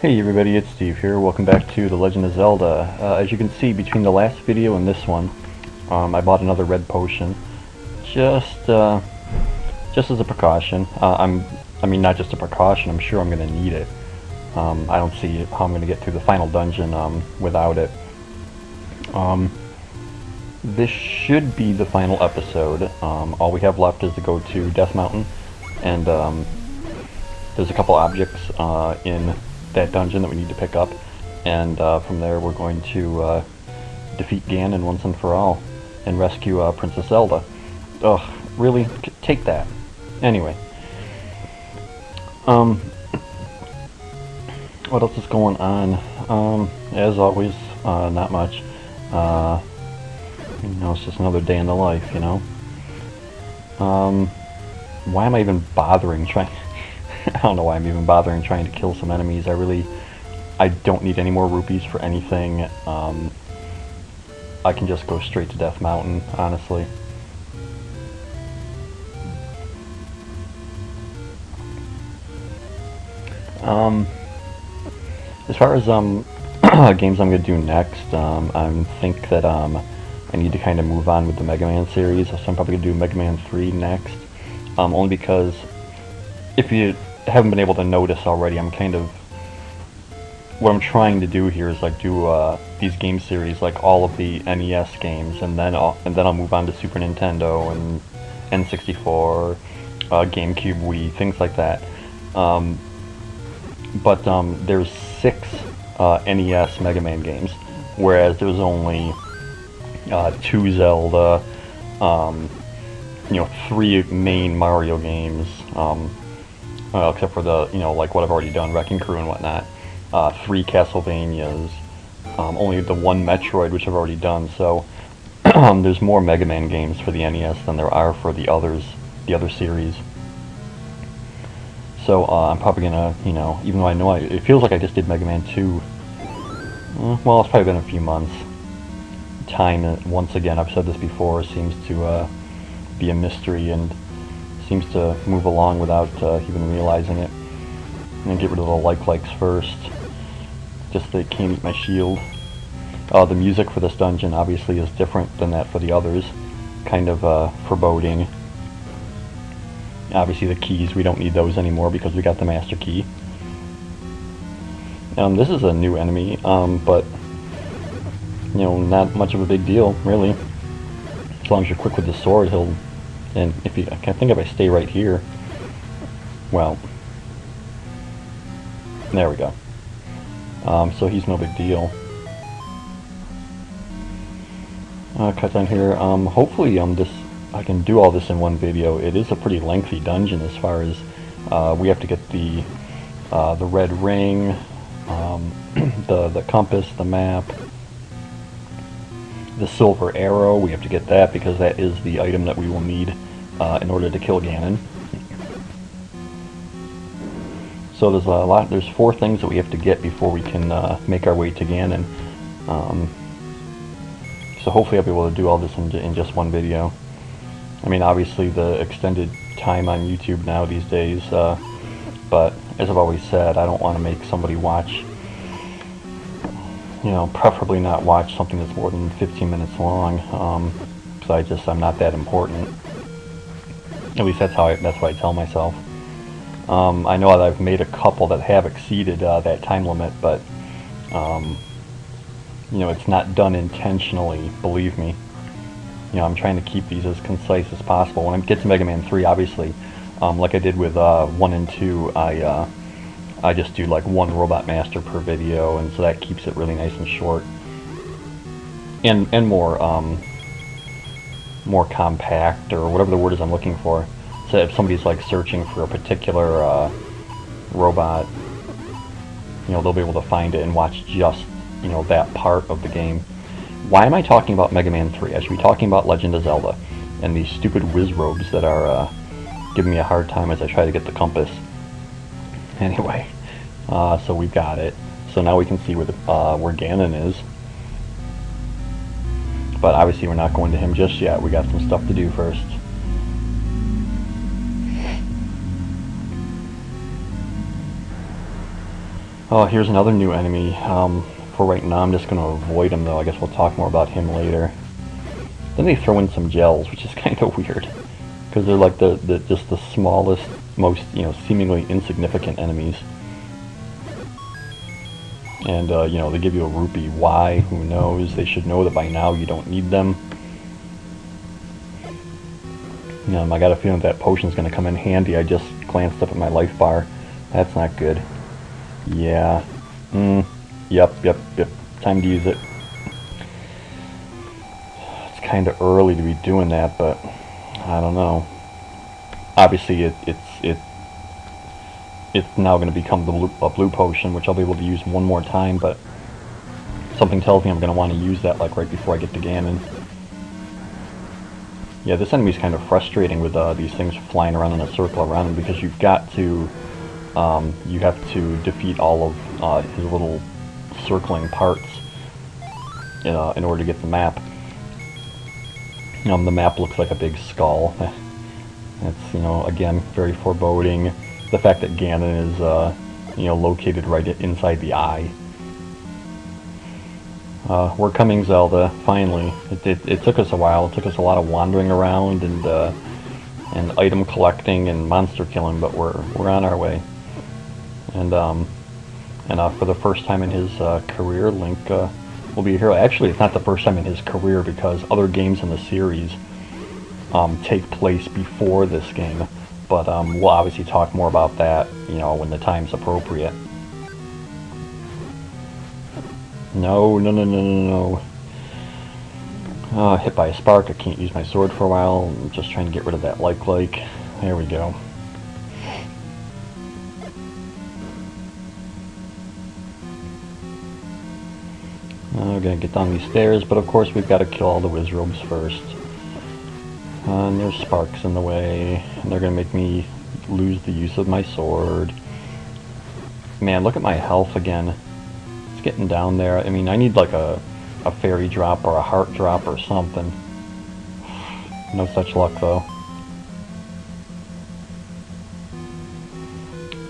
Hey everybody, it's Steve here. Welcome back to The Legend of Zelda. As you can see, between the last video and this one, I bought another red potion, just as a precaution. I mean, not just a precaution. I'm sure I'm going to need it. I don't see how I'm going to get through the final dungeon without it. This should be the final episode. All we have left is to go to Death Mountain, and there's a couple objects in that dungeon that we need to pick up, and from there we're going to defeat Ganon once and for all and rescue Princess Zelda. Ugh, really? Take that. Anyway, what else is going on? As always, not much. You know, it's just another day in the life, you know. Why am I even bothering trying? I don't know why I'm even bothering trying to kill some enemies. I don't need any more rupees for anything. I can just go straight to Death Mountain, honestly. As far as games I'm going to do next, I think that I need to kind of move on with the Mega Man series, so I'm probably going to do Mega Man 3 next. Only because, if you haven't been able to notice already, what I'm trying to do here is like do these game series, like all of the NES games, and then I'll move on to Super Nintendo and N64, GameCube, Wii, things like that. But there's 6 NES Mega Man games, whereas there's only 2 Zelda, 3 main Mario games, except for the, like what I've already done, Wrecking Crew and whatnot, 3 Castlevanias, only the 1 Metroid, which I've already done, so there's more Mega Man games for the NES than there are for the other series. So I'm probably gonna, even though it feels like I just did Mega Man 2, well, it's probably been a few months. Time, once again, I've said this before, seems to be a mystery and seems to move along without even realizing it. I'm gonna get rid of the likes first, just so they can't eat my shield. The music for this dungeon obviously is different than that for the others, kind of foreboding. Obviously the keys, we don't need those anymore because we got the Master Key. This is a new enemy, but not much of a big deal, really. As long as you're quick with the sword, and I think if I stay right here, well, there we go. So he's no big deal. Cut down here. Hopefully, I can do all this in one video. It is a pretty lengthy dungeon as far as we have to get the red ring, the compass, the map, the silver arrow. We have to get that because that is the item that we will need in order to kill Ganon. So there's 4 things that we have to get before we can make our way to Ganon. So hopefully I'll be able to do all this in just one video. I mean, obviously the extended time on YouTube now these days, but as I've always said, I don't want to make somebody watch, preferably not watch something that's more than 15 minutes long, because I'm not that important. At least that's what I tell myself. I know that I've made a couple that have exceeded that time limit, but it's not done intentionally, believe me. I'm trying to keep these as concise as possible. When I get to Mega Man 3, obviously, like I did with 1 and 2, I just do like 1 Robot Master per video, and so that keeps it really nice and short, and more compact, or whatever the word is I'm looking for. So if somebody's like searching for a particular robot, they'll be able to find it and watch just that part of the game. Why am I talking about Mega Man 3? I should be talking about Legend of Zelda and these stupid Wizrobes that are giving me a hard time as I try to get the compass. Anyway, so we've got it. So now we can see where Ganon is. But obviously we're not going to him just yet. We got some stuff to do first. Oh, here's another new enemy. For right now, I'm just going to avoid him, though. I guess we'll talk more about him later. Then they throw in some gels, which is kind of weird. Because they're like just the smallest, most, seemingly insignificant enemies. And, they give you a rupee. Why? Who knows? They should know that by now you don't need them. I got a feeling that potion's going to come in handy. I just glanced up at my life bar. That's not good. Yeah. Yep. Time to use it. It's kind of early to be doing that, but I don't know. Obviously, it's now going to become a blue potion, which I'll be able to use one more time, but something tells me I'm going to want to use that like right before I get to Ganon. Yeah, this enemy's kind of frustrating with these things flying around in a circle around him, because you've got to you have to defeat all of his little circling parts in order to get the map. The map looks like a big skull. That's, again, very foreboding. The fact that Ganon is, located right inside the eye. We're coming, Zelda, finally. It took us a while. It took us a lot of wandering around and item collecting and monster killing, but we're on our way. And for the first time in his career, Link will be a hero. Actually, it's not the first time in his career, because other games in the series take place before this game. But we'll obviously talk more about that, when the time's appropriate. No. Hit by a spark. I can't use my sword for a while. I'm just trying to get rid of that like. There we go. We're gonna get down these stairs, but of course we've got to kill all the wizrobes first. And there's sparks in the way, and they're gonna make me lose the use of my sword. Man, look at my health again. It's getting down there. I mean, I need like a fairy drop or a heart drop or something. No such luck, though.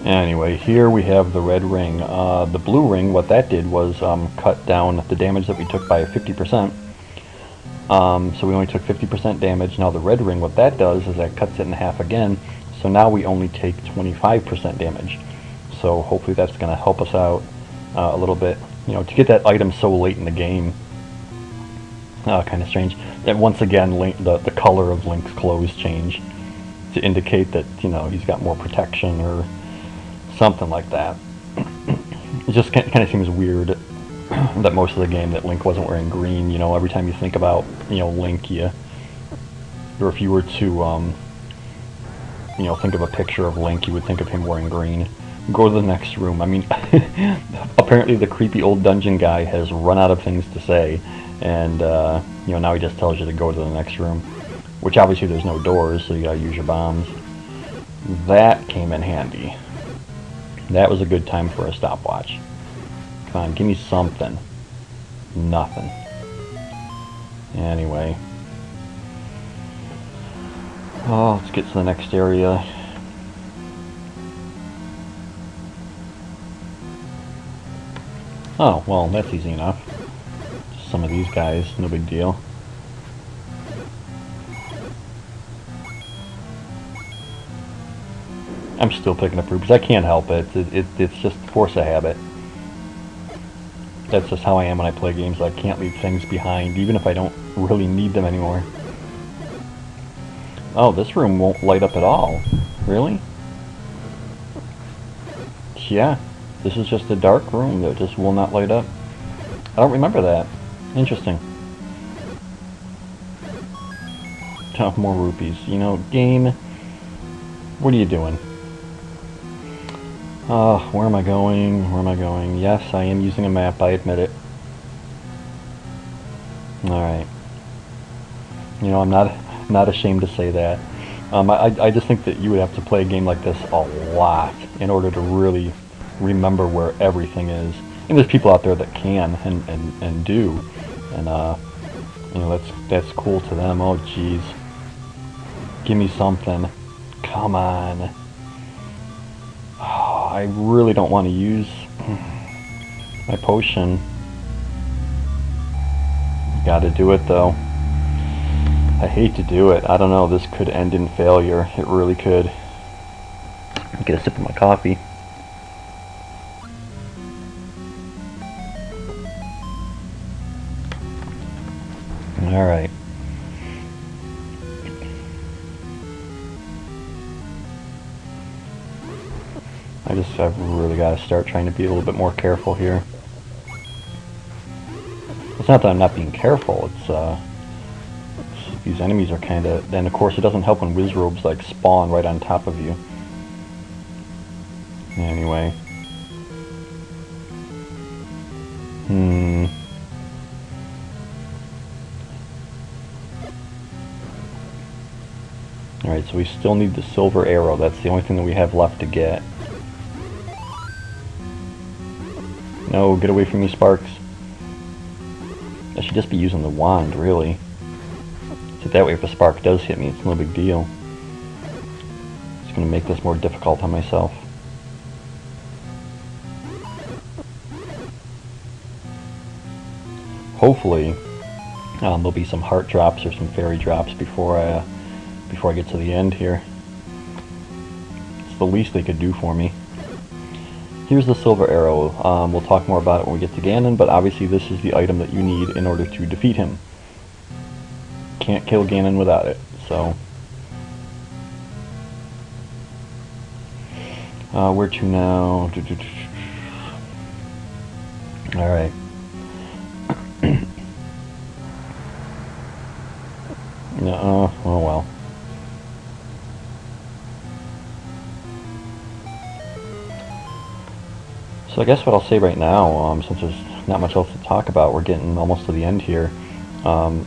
Anyway, here we have the red ring. The blue ring, what that did was cut down the damage that we took by 50%. So we only took 50% damage. Now the red ring, what that does is that cuts it in half again. So now we only take 25% damage. So hopefully that's going to help us out a little bit. To get that item so late in the game. Kind of strange. And once again, the color of Link's clothes change to indicate that, he's got more protection or something like that. It just kind of seems weird that most of the game that Link wasn't wearing green. Every time you think about, Link, or if you were to, think of a picture of Link, you would think of him wearing green. Go to the next room. I mean, apparently the creepy old dungeon guy has run out of things to say, and, now he just tells you to go to the next room, which obviously there's no doors, so you gotta use your bombs. That came in handy. That was a good time for a stopwatch. Come on, give me something. Nothing. Anyway. Oh, let's get to the next area. Oh, well, that's easy enough. Just some of these guys, no big deal. I'm still picking up rupees. I can't help it. It's just force of habit. That's just how I am when I play games. I can't leave things behind, even if I don't really need them anymore. Oh, this room won't light up at all. Really? Yeah. This is just a dark room that just will not light up. I don't remember that. Interesting. Oh, more rupees. Game, what are you doing? Where am I going? Where am I going? Yes, I am using a map, I admit it. Alright. I'm not ashamed to say that. I just think that you would have to play a game like this a lot in order to really remember where everything is. And there's people out there that can and do. And that's cool to them. Oh jeez. Give me something. Come on. I really don't want to use my potion. Gotta do it though. I hate to do it. I don't know, this could end in failure. It really could. Get a sip of my coffee. Alright. I've really got to start trying to be a little bit more careful here. It's not that I'm not being careful, it's these enemies are kind of... Then of course it doesn't help when Wizrobes like spawn right on top of you. Anyway. Alright, so we still need the silver arrow. That's the only thing that we have left to get. No, get away from me, Sparks. I should just be using the wand, really. So that way if a spark does hit me, it's no big deal. It's going to make this more difficult on myself. Hopefully, there'll be some heart drops or some fairy drops before I get to the end here. It's the least they could do for me. Here's the silver arrow. We'll talk more about it when we get to Ganon, but obviously this is the item that you need in order to defeat him. Can't kill Ganon without it, so... where to now? Alright. No, oh well. So I guess what I'll say right now, since there's not much else to talk about, we're getting almost to the end here,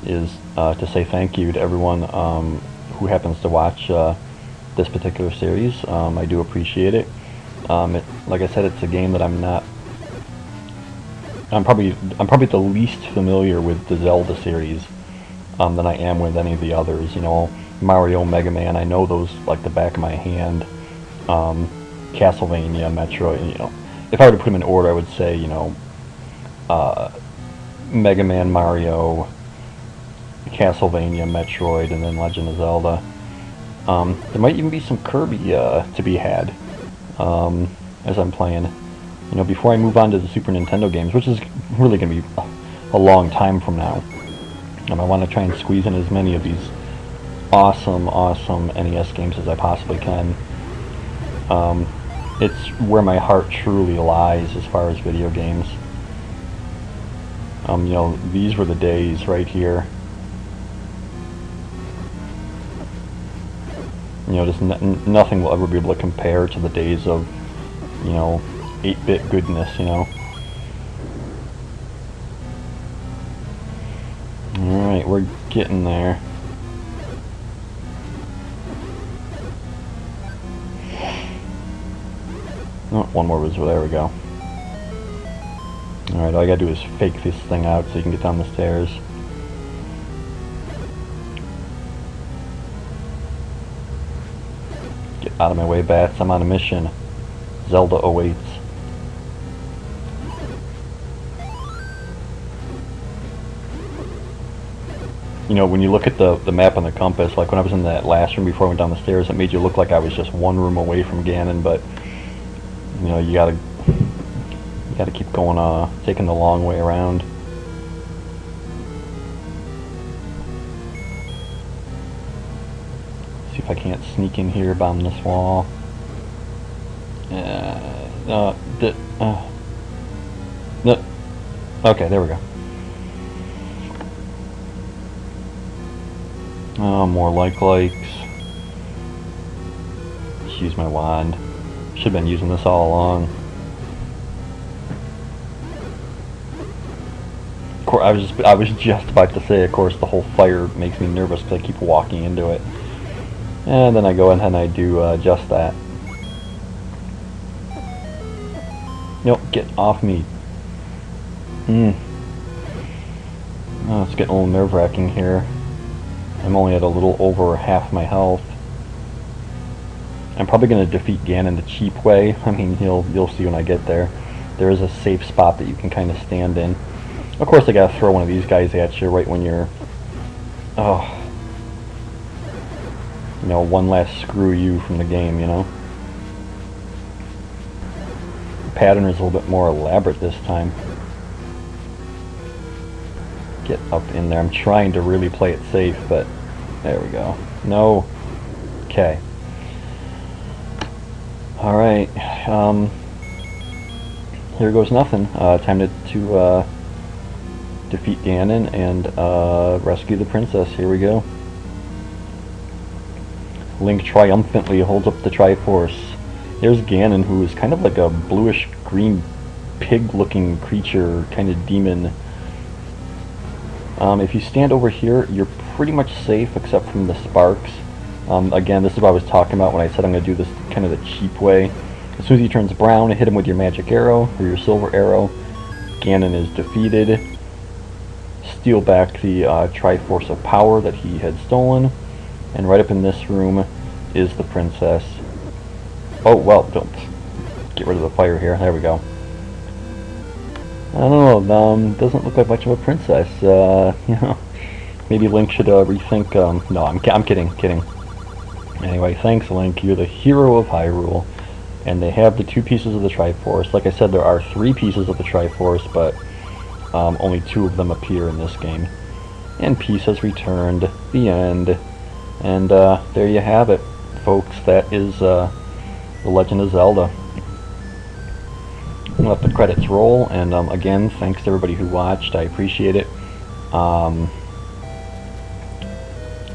is to say thank you to everyone who happens to watch this particular series. I do appreciate it. Like I said, it's a game that I'm probably the least familiar with the Zelda series than I am with any of the others. You know, Mario, Mega Man, I know those like the back of my hand. Castlevania, Metroid, you know. If I were to put them in order, I would say, you know, Mega Man, Mario, Castlevania, Metroid, and then Legend of Zelda. There might even be some Kirby to be had as I'm playing. You know, before I move on to the Super Nintendo games, which is really going to be a long time from now. I want to try and squeeze in as many of these awesome NES games as I possibly can. It's where my heart truly lies as far as video games. You know, these were the days right here. You know, just nothing will ever be able to compare to the days of, you know, 8-bit goodness, you know. Alright, we're getting there. Oh, one more wizard, there we go. Alright, all I gotta do is fake this thing out so you can get down the stairs. Get out of my way, bats, I'm on a mission. Zelda awaits. You know, when you look at the map and the compass, like when I was in that last room before I went down the stairs, it made you look like I was just one room away from Ganon, but you know, you gotta keep going, taking the long way around. See if I can't sneak in here, bomb this wall. No. Okay, there we go. Oh, more likes. Just use my wand. Should have been using this all along. Of course, I was just about to say, of course, the whole fire makes me nervous because I keep walking into it. And then I go ahead and I do just that. Nope, get off me. Oh, it's getting a little nerve-wracking here. I'm only at a little over half my health. I'm probably going to defeat Ganon the cheap way. I mean, you'll see when I get there. There is a safe spot that you can kind of stand in. Of course, I gotta throw one of these guys at you right when you're... Oh. You know, one last screw you from the game, you know? The pattern is a little bit more elaborate this time. Get up in there. I'm trying to really play it safe, but... There we go. No. Okay. Alright. Here goes nothing. Time to defeat Ganon and rescue the princess. Here we go. Link triumphantly holds up the Triforce. There's Ganon, who is kind of like a bluish-green pig-looking creature, kind of demon. If you stand over here, you're pretty much safe except from the sparks. Again, this is what I was talking about when I said I'm going to do this kind of the cheap way. As soon as he turns brown, hit him with your magic arrow, or your silver arrow. Ganon is defeated. Steal back the Triforce of Power that he had stolen. And right up in this room is the princess. Oh, well, don't get rid of the fire here. There we go. I don't know, doesn't look like much of a princess. You know, maybe Link should rethink, no, I'm kidding. Anyway, thanks Link, you're the hero of Hyrule. And they have the 2 pieces of the Triforce. Like I said, there are 3 pieces of the Triforce, but only 2 of them appear in this game. And peace has returned. The end. And there you have it, folks. That is The Legend of Zelda. I'm going to let the credits roll, and again, thanks to everybody who watched. I appreciate it.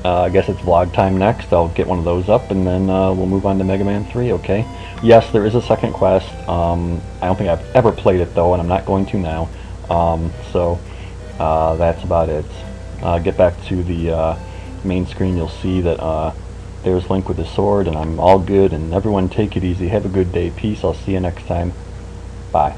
I guess it's vlog time next. I'll get one of those up, and then we'll move on to Mega Man 3, okay? Yes, there is a second quest. I don't think I've ever played it, though, and I'm not going to now. So that's about it. Get back to the main screen. You'll see that there's Link with his sword, and I'm all good, and everyone take it easy. Have a good day. Peace. I'll see you next time. Bye.